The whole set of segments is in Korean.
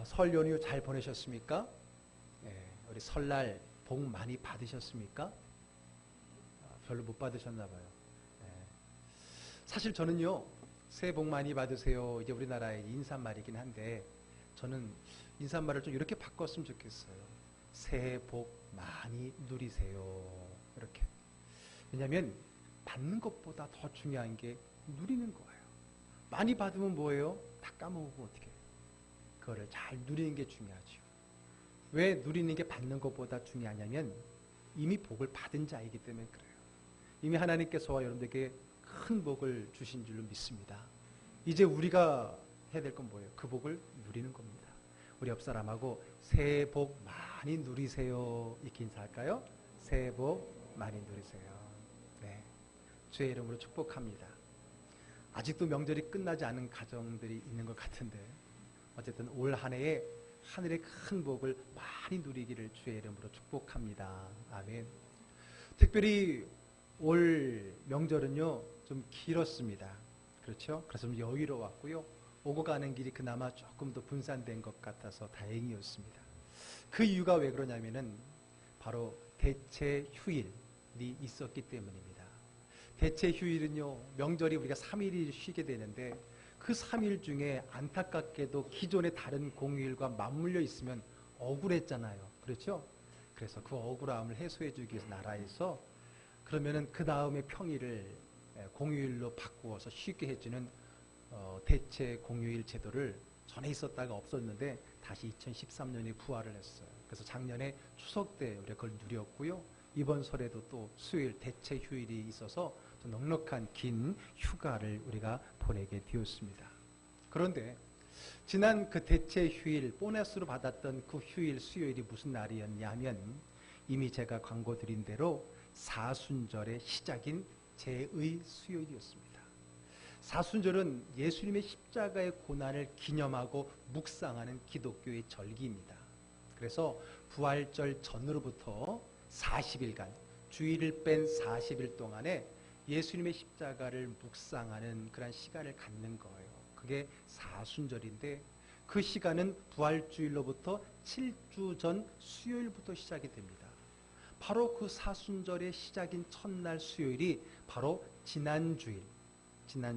설 연휴 잘 보내셨습니까? 우리 설날 복 많이 받으셨습니까? 별로 못 받으셨나 봐요. 사실 저는요, 새해 복 많이 받으세요. 이제 우리나라의 인사말이긴 한데, 저는 인사말을 좀 이렇게 바꿨으면 좋겠어요. 새해 복 많이 누리세요. 이렇게. 왜냐하면 받는 것보다 더 중요한 게 누리는 거예요. 많이 받으면 뭐예요? 다 까먹고 어떻게. 그거를 잘 누리는 게 중요하죠. 왜 누리는 게 받는 것보다 중요하냐면 이미 복을 받은 자이기 때문에 그래요. 이미 하나님께서 여러분들에게 큰 복을 주신 줄로 믿습니다. 이제 우리가 해야 될 건 뭐예요? 그 복을 누리는 겁니다. 우리 옆 사람하고 새해 복 많이 누리세요. 이렇게 인사할까요? 새해 복 많이 누리세요. 네, 주의 이름으로 축복합니다. 아직도 명절이 끝나지 않은 가정들이 있는 것 같은데 어쨌든 올 한 해에 하늘의 큰 복을 많이 누리기를 주의 이름으로 축복합니다. 아멘. 특별히 올 명절은요 좀 길었습니다. 그렇죠? 그래서 좀 여유로웠고요. 오고 가는 길이 그나마 조금 더 분산된 것 같아서 다행이었습니다. 그 이유가 왜 그러냐면은 바로 대체 휴일이 있었기 때문입니다. 대체 휴일은요, 명절이 우리가 3일이 쉬게 되는데 그 3일 중에 안타깝게도 기존의 다른 공휴일과 맞물려 있으면 억울했잖아요. 그렇죠? 그래서 그 억울함을 해소해 주기 위해서 나라에서 그러면은 그 다음에 평일을 공휴일로 바꾸어서 쉽게 해주는 대체 공휴일 제도를 전에 있었다가 없었는데 다시 2013년에 부활을 했어요. 그래서 작년에 추석 때 우리가 그걸 누렸고요. 이번 설에도 또 수요일 대체 휴일이 있어서 또 넉넉한 긴 휴가를 우리가 보내게 되었습니다. 그런데 지난 그 대체 휴일 보너스로 받았던 그 휴일 수요일이 무슨 날이었냐면 이미 제가 광고 드린 대로 사순절의 시작인 제의 수요일이었습니다. 사순절은 예수님의 십자가의 고난을 기념하고 묵상하는 기독교의 절기입니다. 그래서 부활절 전으로부터 40일간 주일을 뺀 40일 동안에 예수님의 십자가를 묵상하는 그런 시간을 갖는 거예요. 그게 사순절인데 그 시간은 부활주일로부터 7주 전 수요일부터 시작이 됩니다. 바로 그 사순절의 시작인 첫날 수요일이 바로 지난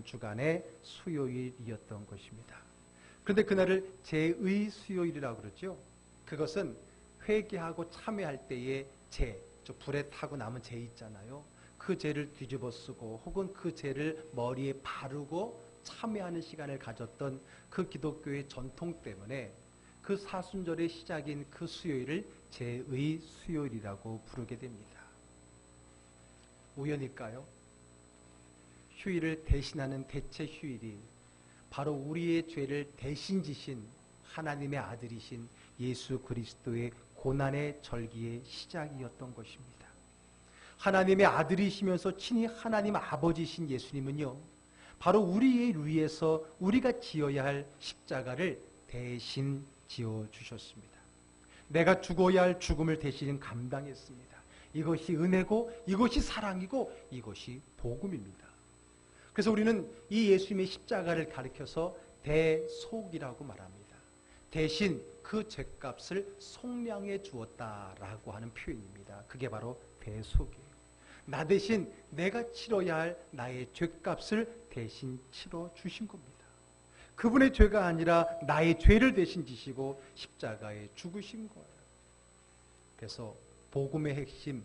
주간의 수요일이었던 것입니다. 그런데 그날을 제의 수요일이라고 그러죠. 그것은 회개하고 참회할 때의 제, 불에 타고 남은 제 있잖아요. 그 죄를 뒤집어 쓰고 혹은 그 죄를 머리에 바르고 참회하는 시간을 가졌던 그 기독교의 전통 때문에 그 사순절의 시작인 그 수요일을 제의 수요일이라고 부르게 됩니다. 우연일까요? 휴일을 대신하는 대체 휴일이 바로 우리의 죄를 대신 지신 하나님의 아들이신 예수 그리스도의 고난의 절기의 시작이었던 것입니다. 하나님의 아들이시면서 친히 하나님 아버지신 예수님은요, 바로 우리를 위해서 우리가 지어야 할 십자가를 대신 지어주셨습니다. 내가 죽어야 할 죽음을 대신 감당했습니다. 이것이 은혜고 이것이 사랑이고 이것이 복음입니다. 그래서 우리는 이 예수님의 십자가를 가리켜서 대속이라고 말합니다. 대신 그 죄값을 속량해 주었다라고 하는 표현입니다. 그게 바로 대속이에요. 나 대신 내가 치러야 할 나의 죄값을 대신 치러 주신 겁니다. 그분의 죄가 아니라 나의 죄를 대신 지시고 십자가에 죽으신 거예요. 그래서 복음의 핵심,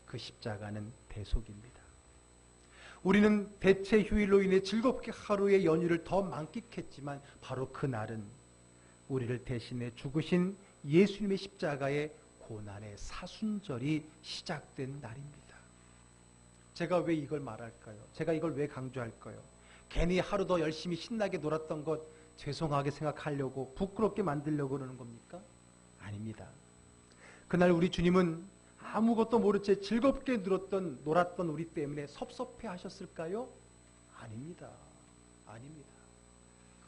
그 십자가는 대속입니다. 우리는 대체 휴일로 인해 즐겁게 하루의 연휴를 더 만끽했지만 바로 그날은 우리를 대신해 죽으신 예수님의 십자가의 고난의 사순절이 시작된 날입니다. 제가 왜 이걸 말할까요? 제가 이걸 왜 강조할까요? 괜히 하루 더 열심히 신나게 놀았던 것 죄송하게 생각하려고 부끄럽게 만들려고 그러는 겁니까? 아닙니다. 그날 우리 주님은 아무것도 모른 채 즐겁게 놀았던 우리 때문에 섭섭해 하셨을까요? 아닙니다. 아닙니다.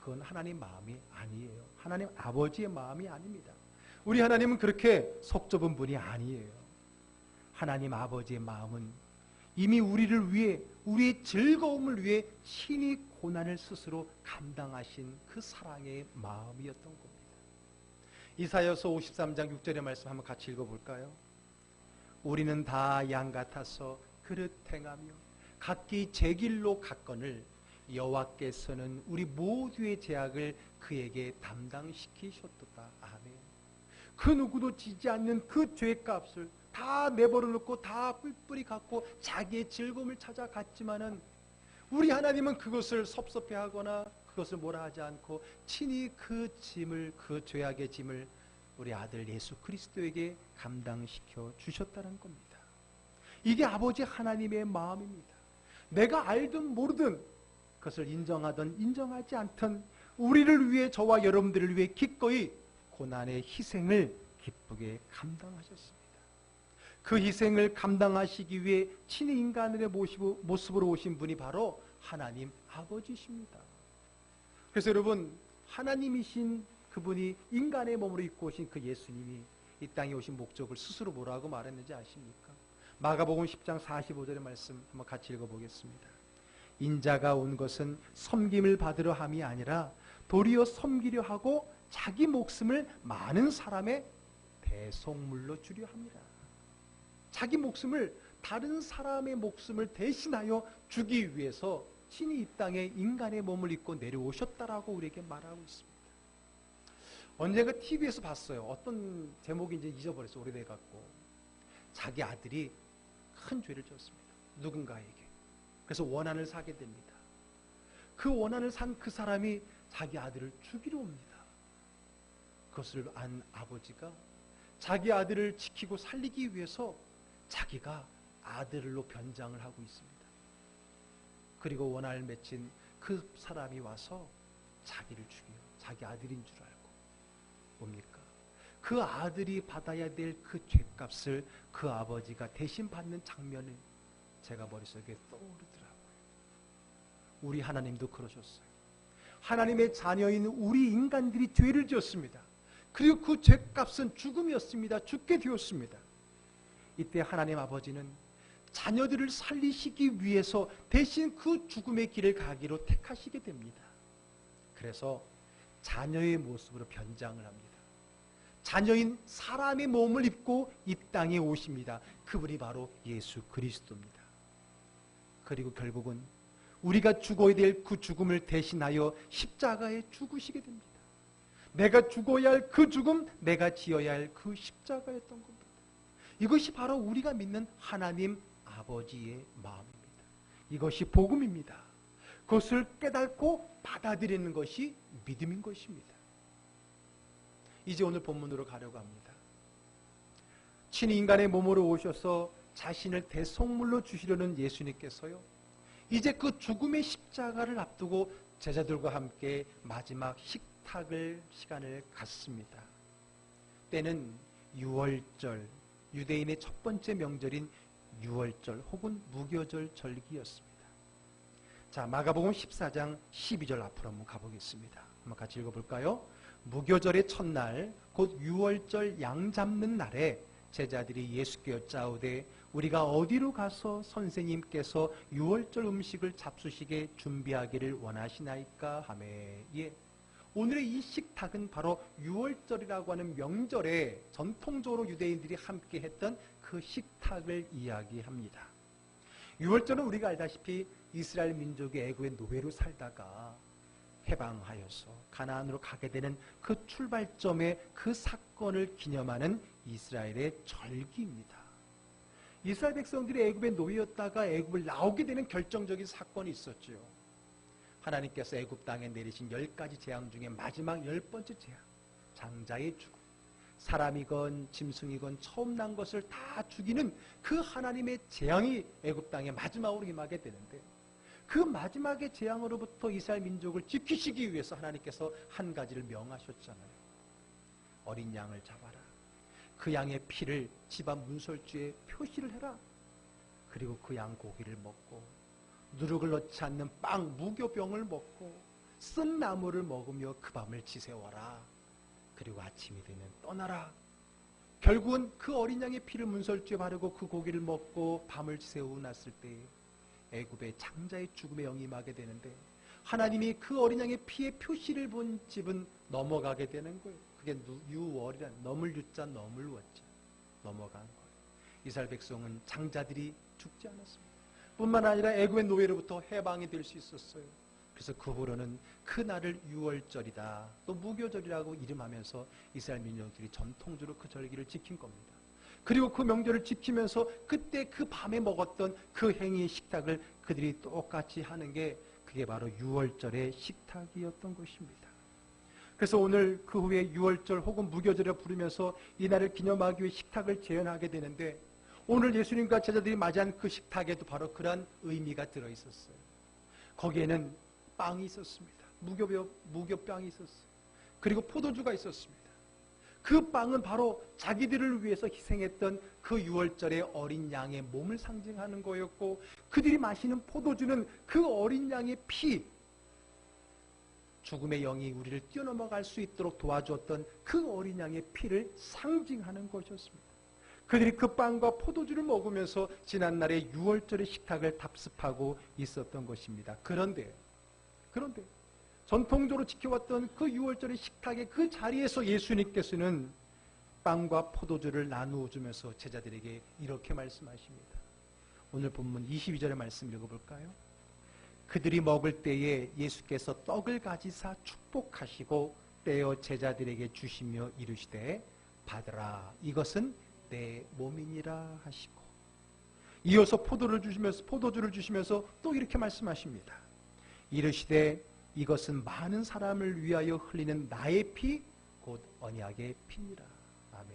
그건 하나님 마음이 아니에요. 하나님 아버지의 마음이 아닙니다. 우리 하나님은 그렇게 속 좁은 분이 아니에요. 하나님 아버지의 마음은 이미 우리를 위해, 우리의 즐거움을 위해 친히 고난을 스스로 감당하신 그 사랑의 마음이었던 겁니다. 이사야서 53장 6절의 말씀 한번 같이 읽어볼까요? 우리는 다 양 같아서 그릇 행하며 각기 제 길로 갔거늘 여호와께서는 우리 모두의 죄악을 그에게 담당시키셨도다. 아멘. 그 누구도 지지 않는 그 죄값을 다 내버려 놓고 다 뿔뿔이 갖고 자기의 즐거움을 찾아갔지만은 우리 하나님은 그것을 섭섭해하거나 그것을 뭐라 하지 않고 친히 그 짐을, 그 죄악의 짐을 우리 아들 예수 그리스도에게 감당시켜 주셨다는 겁니다. 이게 아버지 하나님의 마음입니다. 내가 알든 모르든 그것을 인정하든 인정하지 않든 우리를 위해, 저와 여러분들을 위해 기꺼이 고난의 희생을 기쁘게 감당하셨습니다. 그 희생을 감당하시기 위해 친히 인간의 모습으로 오신 분이 바로 하나님 아버지십니다. 그래서 여러분, 하나님이신 그분이 인간의 몸으로 입고 오신 그 예수님이 이 땅에 오신 목적을 스스로 뭐라고 말했는지 아십니까? 마가복음 10장 45절의 말씀 한번 같이 읽어보겠습니다. 인자가 온 것은 섬김을 받으려 함이 아니라 도리어 섬기려 하고 자기 목숨을 많은 사람의 대속물로 주려 합니다. 자기 목숨을, 다른 사람의 목숨을 대신하여 주기 위해서 친히 이 땅에 인간의 몸을 입고 내려오셨다라고 우리에게 말하고 있습니다. 언젠가 TV에서 봤어요. 어떤 제목인지 잊어버렸어요. 오래돼갖고. 자기 아들이 큰 죄를 지었습니다. 누군가에게. 그래서 원한을 사게 됩니다. 그 원한을 산 그 사람이 자기 아들을 죽이려 옵니다. 그것을 안 아버지가 자기 아들을 지키고 살리기 위해서 자기가 아들로 변장을 하고 있습니다. 그리고 원한을 맺힌 그 사람이 와서 자기를 죽여요. 자기 아들인 줄 알고. 뭡니까? 그 아들이 받아야 될 그 죄값을 그 아버지가 대신 받는 장면을 제가 머릿속에 떠오르더라고요. 우리 하나님도 그러셨어요. 하나님의 자녀인 우리 인간들이 죄를 지었습니다. 그리고 그 죄값은 죽음이었습니다. 죽게 되었습니다. 이때 하나님 아버지는 자녀들을 살리시기 위해서 대신 그 죽음의 길을 가기로 택하시게 됩니다. 그래서 자녀의 모습으로 변장을 합니다. 자녀인 사람의 몸을 입고 이 땅에 오십니다. 그분이 바로 예수 그리스도입니다. 그리고 결국은 우리가 죽어야 될 그 죽음을 대신하여 십자가에 죽으시게 됩니다. 내가 죽어야 할 그 죽음, 내가 지어야 할 그 십자가였던 겁니다. 이것이 바로 우리가 믿는 하나님 아버지의 마음입니다. 이것이 복음입니다. 그것을 깨닫고 받아들이는 것이 믿음인 것입니다. 이제 오늘 본문으로 가려고 합니다. 친히 인간의 몸으로 오셔서 자신을 대속물로 주시려는 예수님께서요, 이제 그 죽음의 십자가를 앞두고 제자들과 함께 마지막 시간을 갖습니다. 때는 유월절, 유대인의 첫 번째 명절인 유월절 혹은 무교절 절기였습니다. 자, 마가복음 14장 12절 앞으로 한번 가보겠습니다. 한번 같이 읽어볼까요? 무교절의 첫날, 곧 유월절 양 잡는 날에 제자들이 예수께 여짜오되 우리가 어디로 가서 선생님께서 유월절 음식을 잡수시게 준비하기를 원하시나이까 하매. 예. 오늘의 이 식탁은 바로 유월절이라고 하는 명절에 전통적으로 유대인들이 함께 했던 그 식탁을 이야기합니다. 유월절은 우리가 알다시피 이스라엘 민족이 애굽의 노예로 살다가 해방하여서 가나안으로 가게 되는 그 출발점의 그 사건을 기념하는 이스라엘의 절기입니다. 이스라엘 백성들이 애굽의 노예였다가 애굽을 나오게 되는 결정적인 사건이 있었죠. 하나님께서 애굽 땅에 내리신 10가지 재앙 중에 마지막 10번째 재앙, 장자의 죽음. 사람이건 짐승이건 처음 난 것을 다 죽이는 그 하나님의 재앙이 애굽 땅에 마지막으로 임하게 되는데, 그 마지막의 재앙으로부터 이스라엘 민족을 지키시기 위해서 하나님께서 한 가지를 명하셨잖아요. 어린 양을 잡아라. 그 양의 피를 집안 문설주에 표시를 해라. 그리고 그 양 고기를 먹고 누룩을 넣지 않는 빵, 무교병을 먹고 쓴 나물을 먹으며 그 밤을 지새워라. 그리고 아침이 되면 떠나라. 결국은 그 어린 양의 피를 문설주에 바르고 그 고기를 먹고 밤을 지새우고 났을 때에 애굽의 장자의 죽음에 영임하게 되는데, 하나님이 그 어린 양의 피의 표시를 본 집은 넘어가게 되는 거예요. 그게 유월이란 넘을 유자 넘을 워자 넘어간 거예요. 이스라엘 백성은 장자들이 죽지 않았습니다. 뿐만 아니라 애굽의 노예로부터 해방이 될 수 있었어요. 그래서 그 후로는 그날을 유월절이다 또 무교절이라고 이름하면서 이스라엘 민족들이 전통적으로 그 절기를 지킨 겁니다. 그리고 그 명절을 지키면서 그때 그 밤에 먹었던 그 행위의 식탁을 그들이 똑같이 하는 게 그게 바로 유월절의 식탁이었던 것입니다. 그래서 오늘 그 후에 유월절 혹은 무교절을 부르면서 이날을 기념하기 위해 식탁을 재현하게 되는데 오늘 예수님과 제자들이 맞이한 그 식탁에도 바로 그러한 의미가 들어있었어요. 거기에는 빵이 있었습니다. 무교빵이 있었어요. 그리고 포도주가 있었습니다. 그 빵은 바로 자기들을 위해서 희생했던 그 유월절의 어린 양의 몸을 상징하는 거였고 그들이 마시는 포도주는 그 어린 양의 피, 죽음의 영이 우리를 뛰어넘어갈 수 있도록 도와주었던 그 어린 양의 피를 상징하는 것이었습니다. 그들이 그 빵과 포도주를 먹으면서 지난날의 유월절의 식탁을 답습하고 있었던 것입니다. 그런데 전통적으로 지켜왔던 그 유월절의 식탁의 그 자리에서 예수님께서는 빵과 포도주를 나누어 주면서 제자들에게 이렇게 말씀하십니다. 오늘 본문 22절의 말씀 읽어볼까요? 그들이 먹을 때에 예수께서 떡을 가지사 축복하시고 떼어 제자들에게 주시며 이르시되 받으라 이것은 내 몸이니라 하시고 이어서 포도주를 주시면서 또 이렇게 말씀하십니다. 이르시되 이것은 많은 사람을 위하여 흘리는 나의 피 곧 언약의 피니라. 아멘.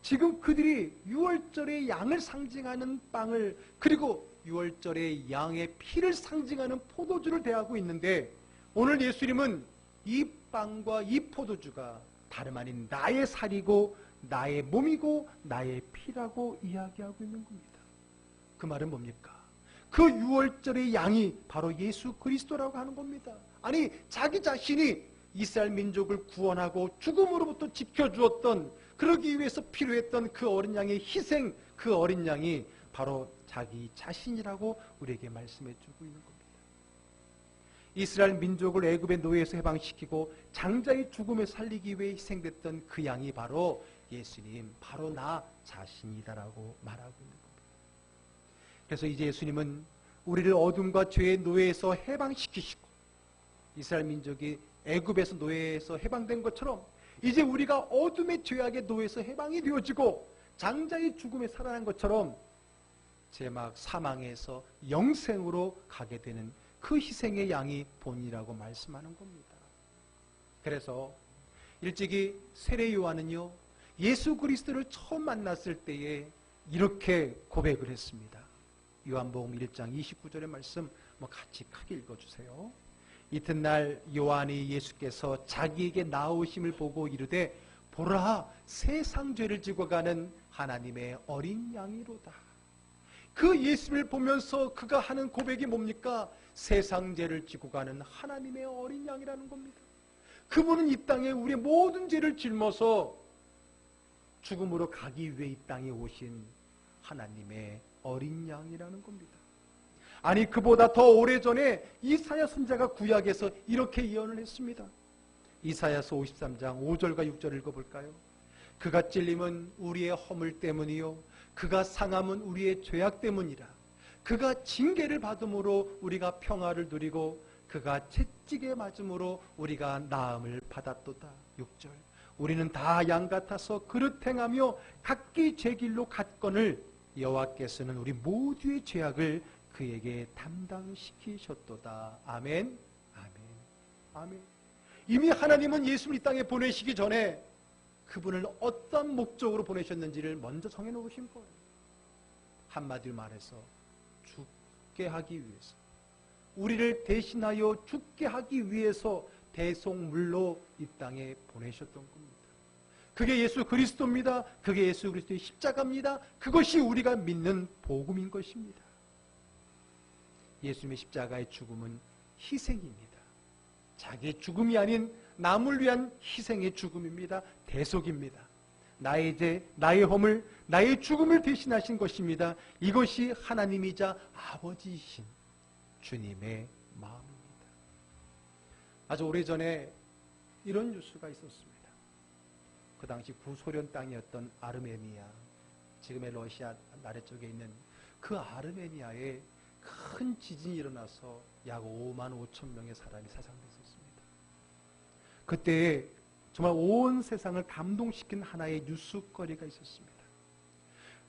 지금 그들이 유월절의 양을 상징하는 빵을 그리고 유월절의 양의 피를 상징하는 포도주를 대하고 있는데 오늘 예수님은 이 빵과 이 포도주가 다름 아닌 나의 살이고 나의 몸이고 나의 피라고 이야기하고 있는 겁니다. 그 말은 뭡니까? 그 유월절의 양이 바로 예수 그리스도라고 하는 겁니다. 아니 자기 자신이 이스라엘 민족을 구원하고 죽음으로부터 지켜주었던 그러기 위해서 필요했던 그 어린 양의 희생 그 어린 양이 바로 자기 자신이라고 우리에게 말씀해 주고 있는 겁니다. 이스라엘 민족을 애굽의 노예에서 해방시키고 장자의 죽음에 살리기 위해 희생됐던 그 양이 바로 예수님 바로 나 자신이다라고 말하고 있는 겁니다. 그래서 이제 예수님은 우리를 어둠과 죄의 노예에서 해방시키시고 이스라엘 민족이 애굽에서 노예에서 해방된 것처럼 이제 우리가 어둠의 죄악의 노예에서 해방이 되어지고 장자의 죽음에 살아난 것처럼 제막 사망에서 영생으로 가게 되는 그 희생의 양이 본이라고 말씀하는 겁니다. 그래서 일찍이 세례 요한은요 예수 그리스도를 처음 만났을 때에 이렇게 고백을 했습니다. 요한복음 1장 29절의 말씀 같이 크게 읽어주세요. 이튿날 요한이 예수께서 자기에게 나오심을 보고 이르되 보라 세상 죄를 지고 가는 하나님의 어린 양이로다. 그 예수를 보면서 그가 하는 고백이 뭡니까? 세상 죄를 지고 가는 하나님의 어린 양이라는 겁니다. 그분은 이 땅에 우리의 모든 죄를 짊어서 죽음으로 가기 위해 이 땅에 오신 하나님의 어린 양이라는 겁니다. 아니 그보다 더 오래전에 이사야 선지자가 구약에서 이렇게 예언을 했습니다. 이사야서 53장 5절과 6절 읽어볼까요? 그가 찔림은 우리의 허물 때문이요 그가 상함은 우리의 죄악 때문이라. 그가 징계를 받음으로 우리가 평화를 누리고 그가 채찍에 맞음으로 우리가 나음을 받았도다. 6절 우리는 다 양 같아서 그릇 행하며 각기 제 길로 갔거늘 여호와께서는 우리 모두의 죄악을 그에게 담당시키셨도다. 아멘. 아멘. 아멘. 이미 하나님은 예수를 이 땅에 보내시기 전에 그분을 어떤 목적으로 보내셨는지를 먼저 정해놓으신 거예요. 한마디로 말해서 죽게 하기 위해서 우리를 대신하여 죽게 하기 위해서 대속물로 이 땅에 보내셨던 겁니다. 그게 예수 그리스도입니다. 그게 예수 그리스도의 십자가입니다. 그것이 우리가 믿는 복음인 것입니다. 예수님의 십자가의 죽음은 희생입니다. 자기의 죽음이 아닌 남을 위한 희생의 죽음입니다. 대속입니다. 나의 죄, 나의 허물, 나의 죽음을 대신하신 것입니다. 이것이 하나님이자 아버지이신 주님의 마음입니다. 아주 오래전에 이런 뉴스가 있었습니다. 그 당시 구소련 땅이었던 아르메니아, 지금의 러시아 아래쪽에 있는 그 아르메니아에 큰 지진이 일어나서 약 5만 5천 명의 사람이 사상됐었습니다. 그때 정말 온 세상을 감동시킨 하나의 뉴스거리가 있었습니다.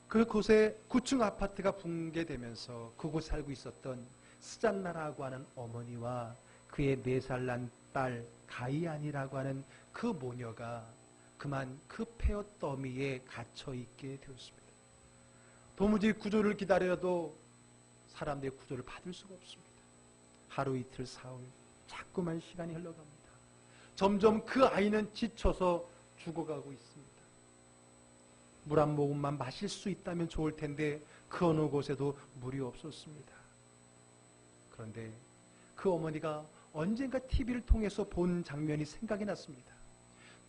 그곳에 9층 아파트가 붕괴되면서 그곳에 살고 있었던 스잔나라고 하는 어머니와 그의 4살 난 딸 가이안이라고 하는 그 모녀가 그만 그 폐허 더미에 갇혀있게 되었습니다. 도무지 구조를 기다려도 사람들의 구조를 받을 수가 없습니다. 하루 이틀 사흘 자꾸만 시간이 흘러갑니다. 점점 그 아이는 지쳐서 죽어가고 있습니다. 물 한 모금만 마실 수 있다면 좋을 텐데 그 어느 곳에도 물이 없었습니다. 그런데 그 어머니가 언젠가 TV를 통해서 본 장면이 생각이 났습니다.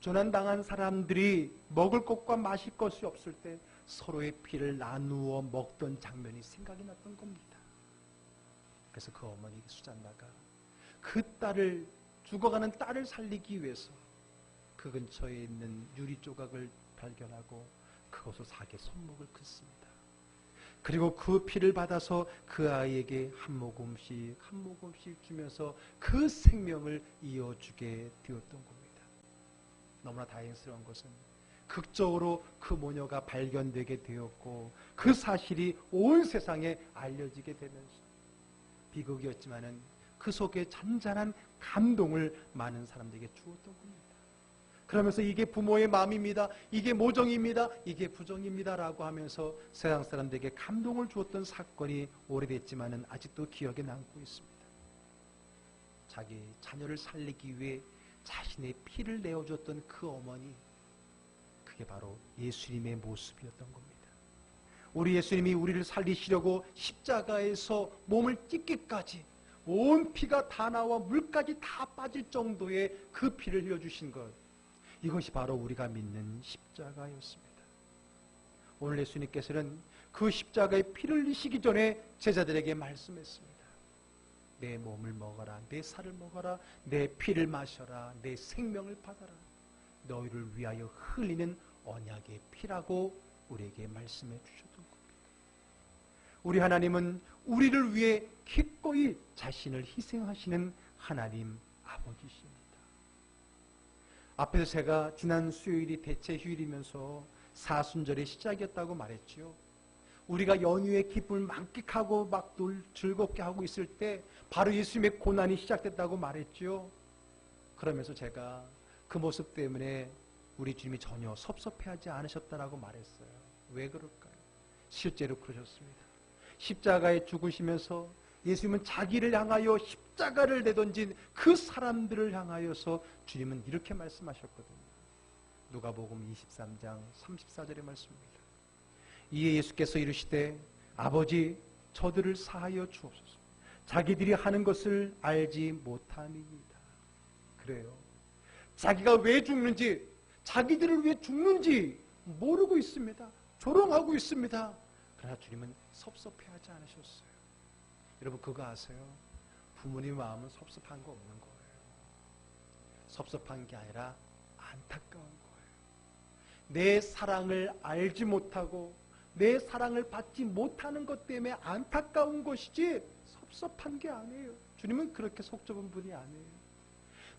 조난당한 사람들이 먹을 것과 마실 것이 없을 때 서로의 피를 나누어 먹던 장면이 생각이 났던 겁니다. 그래서 그 어머니 수잔나가 그 딸을, 죽어가는 딸을 살리기 위해서 그 근처에 있는 유리 조각을 발견하고 그것을 사게 손목을 긋습니다. 그리고 그 피를 받아서 그 아이에게 한 모금씩 한 모금씩 주면서 그 생명을 이어주게 되었던 겁니다. 너무나 다행스러운 것은 극적으로 그 모녀가 발견되게 되었고 그 사실이 온 세상에 알려지게 되면서 비극이었지만은 그 속에 잔잔한 감동을 많은 사람들에게 주었던 겁니다. 그러면서 이게 부모의 마음입니다. 이게 모정입니다. 이게 부정입니다. 라고 하면서 세상 사람들에게 감동을 주었던 사건이 오래됐지만은 아직도 기억에 남고 있습니다. 자기 자녀를 살리기 위해 자신의 피를 내어줬던 그 어머니, 그게 바로 예수님의 모습이었던 겁니다. 우리 예수님이 우리를 살리시려고 십자가에서 몸을 찢기까지 온 피가 다 나와 물까지 다 빠질 정도의 그 피를 흘려주신 것, 이것이 바로 우리가 믿는 십자가였습니다. 오늘 예수님께서는 그 십자가의 피를 흘리시기 전에 제자들에게 말씀했습니다. 내 몸을 먹어라, 내 살을 먹어라, 내 피를 마셔라, 내 생명을 받아라. 너희를 위하여 흘리는 언약의 피라고 우리에게 말씀해 주셨던 겁니다. 우리 하나님은 우리를 위해 기꺼이 자신을 희생하시는 하나님 아버지십니다. 앞에서 제가 지난 수요일이 대체 휴일이면서 사순절의 시작이었다고 말했지요. 우리가 연휴의 기쁨을 만끽하고 막 즐겁게 하고 있을 때 바로 예수님의 고난이 시작됐다고 말했지요. 그러면서 제가 그 모습 때문에 우리 주님이 전혀 섭섭해하지 않으셨다라고 말했어요. 왜 그럴까요? 실제로 그러셨습니다. 십자가에 죽으시면서 예수님은 자기를 향하여 십자가를 내던진 그 사람들을 향하여서 주님은 이렇게 말씀하셨거든요. 누가복음 23장 34절의 말씀입니다. 이에 예수께서 이르시되 아버지 저들을 사하여 주옵소서. 자기들이 하는 것을 알지 못함이니이다. 그래요. 자기가 왜 죽는지, 자기들을 위해 죽는지 모르고 있습니다. 조롱하고 있습니다. 그러나 주님은 섭섭해하지 않으셨어요. 여러분 그거 아세요? 부모님 마음은 섭섭한 거 없는 거예요. 섭섭한 게 아니라 안타까운 거예요. 내 사랑을 알지 못하고 내 사랑을 받지 못하는 것 때문에 안타까운 것이지 섭섭한 게 아니에요. 주님은 그렇게 속 좁은 분이 아니에요.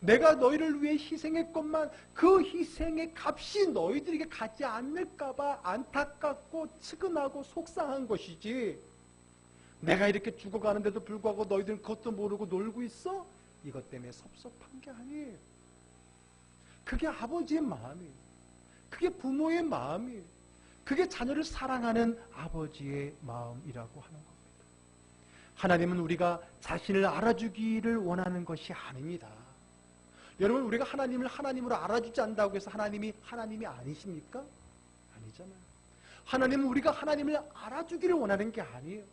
내가 너희를 위해 희생했건만 그 희생의 값이 너희들에게 가지 않을까봐 안타깝고 측은하고 속상한 것이지, 내가 이렇게 죽어가는데도 불구하고 너희들은 그것도 모르고 놀고 있어? 이것 때문에 섭섭한 게 아니에요. 그게 아버지의 마음이에요. 그게 부모의 마음이에요. 그게 자녀를 사랑하는 아버지의 마음이라고 하는 겁니다. 하나님은 우리가 자신을 알아주기를 원하는 것이 아닙니다. 여러분, 우리가 하나님을 하나님으로 알아주지 않는다고 해서 하나님이 아니십니까? 아니잖아요. 하나님은 우리가 하나님을 알아주기를 원하는 게 아니에요.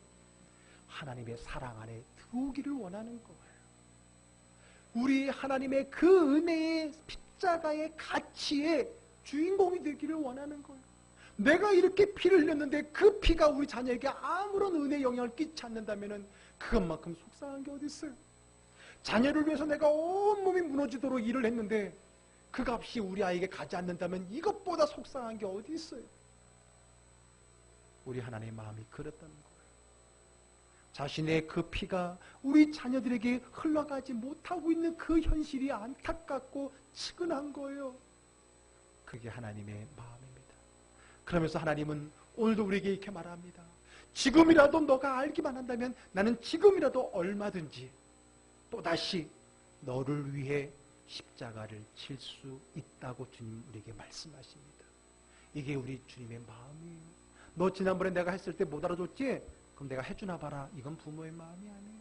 하나님의 사랑 안에 들어오기를 원하는 거예요. 우리 하나님의 그 은혜의 십자가의 가치의 주인공이 되기를 원하는 거예요. 내가 이렇게 피를 흘렸는데 그 피가 우리 자녀에게 아무런 은혜의 영향을 끼치지 않는다면 그것만큼 속상한 게 어디 있어요? 자녀를 위해서 내가 온몸이 무너지도록 일을 했는데 그 값이 우리 아이에게 가지 않는다면 이것보다 속상한 게 어디 있어요? 우리 하나님의 마음이 그랬다는 거예요. 자신의 그 피가 우리 자녀들에게 흘러가지 못하고 있는 그 현실이 안타깝고 측은한 거예요. 그게 하나님의 마음입니다. 그러면서 하나님은 오늘도 우리에게 이렇게 말합니다. 지금이라도 너가 알기만 한다면 나는 지금이라도 얼마든지 또다시 너를 위해 십자가를 칠 수 있다고 주님 우리에게 말씀하십니다. 이게 우리 주님의 마음이에요. 너 지난번에 내가 했을 때 못 알아줬지? 그럼 내가 해주나 봐라. 이건 부모의 마음이 아니에요.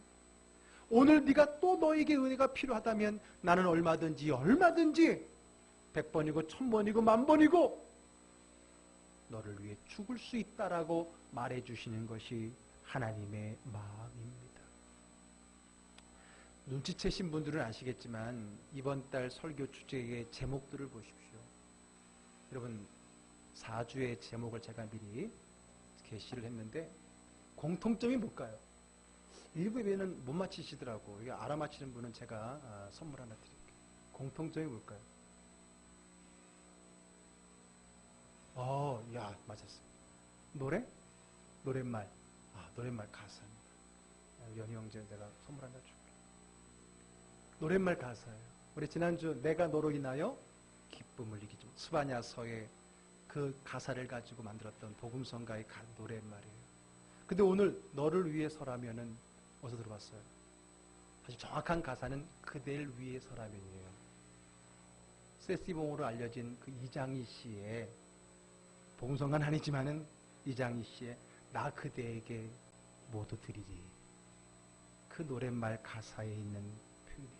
오늘 네가 또 너에게 은혜가 필요하다면 나는 얼마든지 100번이고 1000번이고 10,000번이고 너를 위해 죽을 수 있다라고 말해주시는 것이 하나님의 마음입니다. 눈치채신 분들은 아시겠지만 이번 달 설교 주제의 제목들을 보십시오. 여러분 4주의 제목을 제가 미리 게시를 했는데 공통점이 뭘까요? 일부 예배는 못 맞히시더라고. 이게 알아맞히는 분은 제가 선물 하나 드릴게요. 공통점이 뭘까요? 야, 맞았어. 노랫말. 노랫말 가사입니다. 연희 형제 내가 선물 하나 줄게. 노랫말 가사예요. 우리 지난주 내가 너로 인하여 기쁨을 이기죠. 스바냐서의 그 가사를 가지고 만들었던 복음성가의 노랫말이에요. 근데 오늘 너를 위해서라면은 어디서 들어봤어요? 사실 정확한 가사는 그댈 위해서라면이에요. 세시봉으로 알려진 그 이장희 씨의 복음성가는 아니지만은 이장희 씨의 나 그대에게 모두 드리리. 그 노랫말 가사에 있는 표현이에요.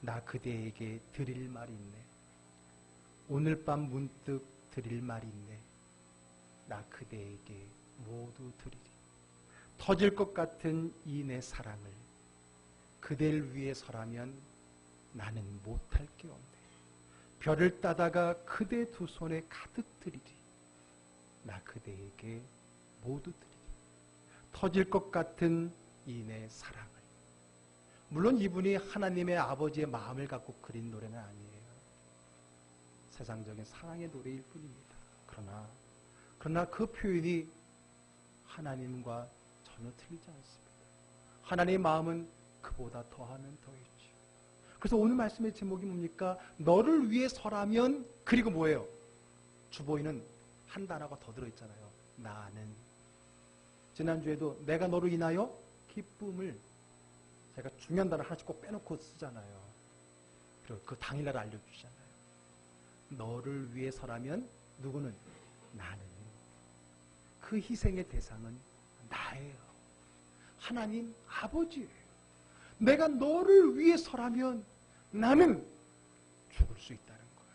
나 그대에게 드릴 말이 있네. 오늘 밤 문득 드릴 말이 있네. 나 그대에게 모두 드리리. 터질 것 같은 이 내 사랑을 그댈 위해서라면 나는 못할 게 없네. 별을 따다가 그대 두 손에 가득 드리리. 나 그대에게 모두 드리리. 터질 것 같은 이 내 사랑을. 물론 이분이 하나님의 아버지의 마음을 갖고 그린 노래는 아니에요. 세상적인 사랑의 노래일 뿐입니다. 그러나 그 표현이 하나님과 전혀 틀리지 않습니다. 하나님의 마음은 그보다 더하면 더했죠. 그래서 오늘 말씀의 제목이 뭡니까? 너를 위해서라면. 그리고 뭐예요? 주보에는 한 단어가 더 들어있잖아요. 나는. 지난주에도 내가 너로 인하여 기쁨을 제가 중요한 단어 하나씩 꼭 빼놓고 쓰잖아요. 그리고 그 당일날 알려주잖아요. 너를 위해서라면 누구는? 나는. 그 희생의 대상은 나예요. 하나님 아버지예요. 내가 너를 위해서라면 나는 죽을 수 있다는 거예요.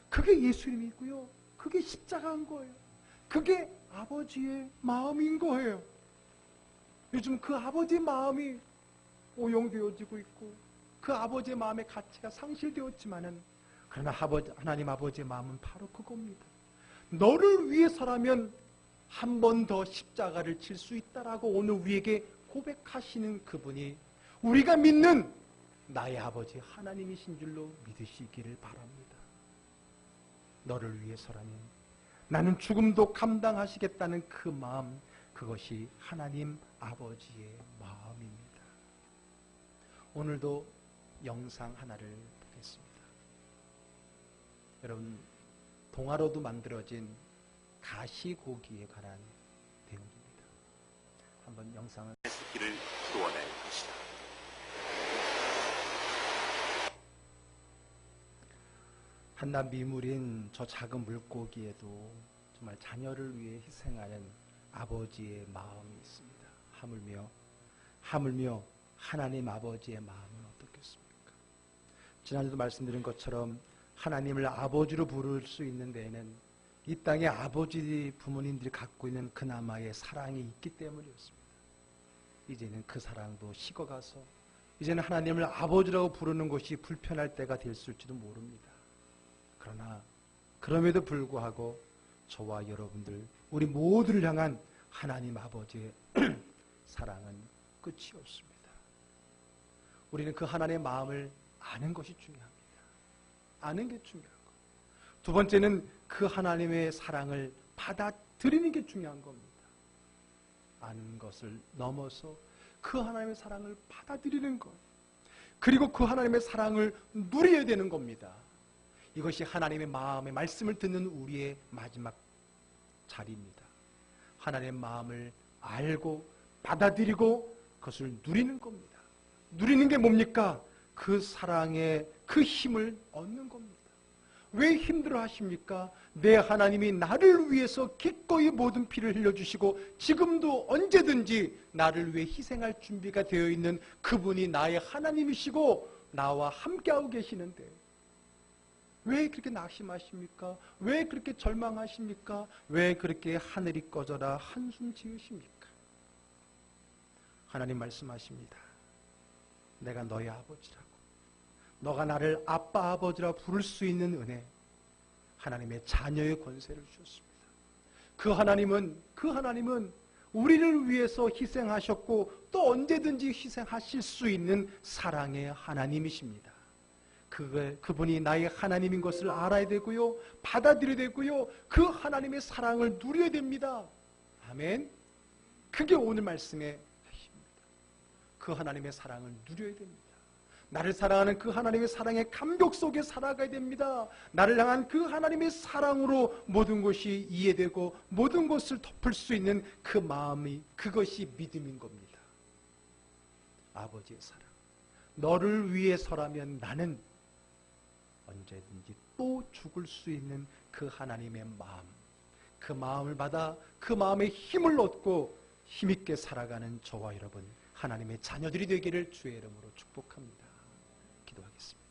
그게 예수님이고요. 그게 십자가인 거예요. 그게 아버지의 마음인 거예요. 요즘 그 아버지의 마음이 오용되어지고 있고 그 아버지의 마음의 가치가 상실되었지만은 그러나 하나님 아버지의 마음은 바로 그겁니다. 너를 위해서라면 한 번 더 십자가를 칠 수 있다라고 오늘 우리에게 고백하시는 그분이 우리가 믿는 나의 아버지 하나님이신 줄로 믿으시기를 바랍니다. 너를 위해서라면 나는 죽음도 감당하시겠다는 그 마음, 그것이 하나님 아버지의 마음입니다. 오늘도 영상 하나를 보겠습니다. 여러분, 동화로도 만들어진 가시고기에 관한 내용입니다. 한번 영상을 새끼를 키워낼 것이다. 한낱 미물인 저 작은 물고기에도 정말 자녀를 위해 희생하는 아버지의 마음이 있습니다. 하물며 하나님 아버지의 마음은 어떻겠습니까? 지난주도 말씀드린 것처럼 하나님을 아버지로 부를 수 있는 데에는 이 땅에 아버지 부모님들이 갖고 있는 그나마의 사랑이 있기 때문이었습니다. 이제는 그 사랑도 식어가서 이제는 하나님을 아버지라고 부르는 것이 불편할 때가 됐을지도 모릅니다. 그러나 그럼에도 불구하고 저와 여러분들 우리 모두를 향한 하나님 아버지의 사랑은 끝이 없습니다. 우리는 그 하나님의 마음을 아는 것이 중요합니다. 아는 게 중요한 거예요. 두 번째는 그 하나님의 사랑을 받아들이는 게 중요한 겁니다. 아는 것을 넘어서 그 하나님의 사랑을 받아들이는 것, 그리고 그 하나님의 사랑을 누려야 되는 겁니다. 이것이 하나님의 마음의 말씀을 듣는 우리의 마지막 자리입니다. 하나님의 마음을 알고 받아들이고 그것을 누리는 겁니다. 누리는 게 뭡니까? 그 사랑의 그 힘을 얻는 겁니다. 왜 힘들어 하십니까? 내 하나님이 나를 위해서 기꺼이 모든 피를 흘려주시고 지금도 언제든지 나를 위해 희생할 준비가 되어 있는 그분이 나의 하나님이시고 나와 함께하고 계시는데 왜 그렇게 낙심하십니까? 왜 그렇게 절망하십니까? 왜 그렇게 하늘이 꺼져라 한숨 지으십니까? 하나님 말씀하십니다. 내가 너의 아버지라고. 너가 나를 아빠 아버지라 부를 수 있는 은혜, 하나님의 자녀의 권세를 주셨습니다. 그 하나님은 우리를 위해서 희생하셨고 또 언제든지 희생하실 수 있는 사랑의 하나님이십니다. 그분이 나의 하나님인 것을 알아야 되고요, 받아들여야 되고요, 그 하나님의 사랑을 누려야 됩니다. 아멘. 그게 오늘 말씀의 핵심입니다. 그 하나님의 사랑을 누려야 됩니다. 나를 사랑하는 그 하나님의 사랑의 감격 속에 살아가야 됩니다. 나를 향한 그 하나님의 사랑으로 모든 것이 이해되고 모든 것을 덮을 수 있는 그 마음이, 그것이 믿음인 겁니다. 아버지의 사랑. 너를 위해서라면 나는 언제든지 또 죽을 수 있는 그 하나님의 마음, 그 마음을 받아 그 마음의 힘을 얻고 힘있게 살아가는 저와 여러분, 하나님의 자녀들이 되기를 주의 이름으로 축복합니다. 기도하겠습니다.